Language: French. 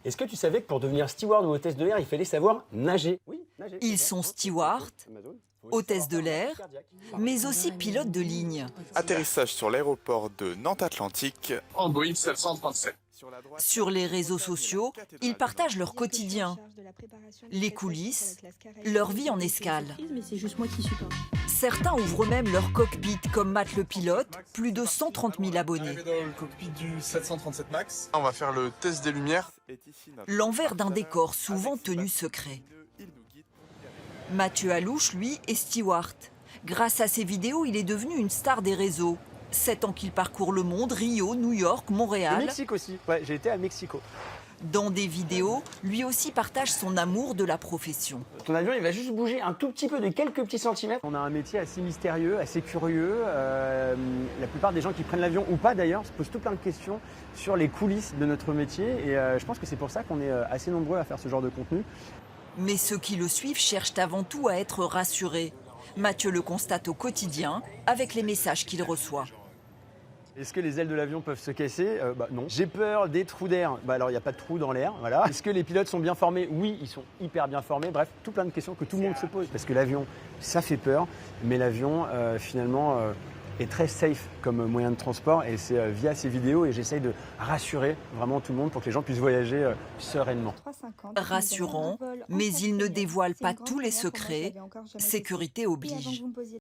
Est-ce que tu savais que pour devenir steward ou hôtesse de l'air, il fallait savoir nager? Oui, nager. Ils sont stewards, hôtesses de l'air, mais aussi pilotes de ligne. Atterrissage sur l'aéroport de Nantes-Atlantique. En Boeing 737. Sur les réseaux sociaux, ils partagent leur quotidien, les coulisses, leur vie en escale. Mais c'est juste moi qui suis pas. Certains ouvrent même leur cockpit, comme Matt le pilote, plus de 130 000 abonnés. Arrivé dans le cockpit du 737 MAX. On va faire le test des lumières. L'envers d'un décor souvent tenu secret. Mathieu Alouche, lui, est steward. Grâce à ses vidéos, il est devenu une star des réseaux. 7 ans qu'il parcourt le monde, Rio, New York, Le Montréal. Mexique aussi. Ouais, j'ai été à Mexico. Dans des vidéos, lui aussi partage son amour de la profession. Ton avion, il va juste bouger un tout petit peu de quelques petits centimètres. On a un métier assez mystérieux, assez curieux. La plupart des gens qui prennent l'avion ou pas d'ailleurs se posent tout plein de questions sur les coulisses de notre métier. Et je pense que c'est pour ça qu'on est assez nombreux à faire ce genre de contenu. Mais ceux qui le suivent cherchent avant tout à être rassurés. Mathieu le constate au quotidien avec les messages qu'il reçoit. Est-ce que les ailes de l'avion peuvent se casser? Non. J'ai peur des trous d'air. Alors, il n'y a pas de trous dans l'air. Voilà. Est-ce que les pilotes sont bien formés? Oui, ils sont hyper bien formés. Bref, tout plein de questions que tout le monde se pose. Parce que l'avion, ça fait peur. Mais l'avion, finalement, est très safe comme moyen de transport. Et c'est via ces vidéos. Et j'essaye de rassurer vraiment tout le monde pour que les gens puissent voyager sereinement. Rassurant, mais il ne dévoile pas tous les secrets. Sécurité oblige.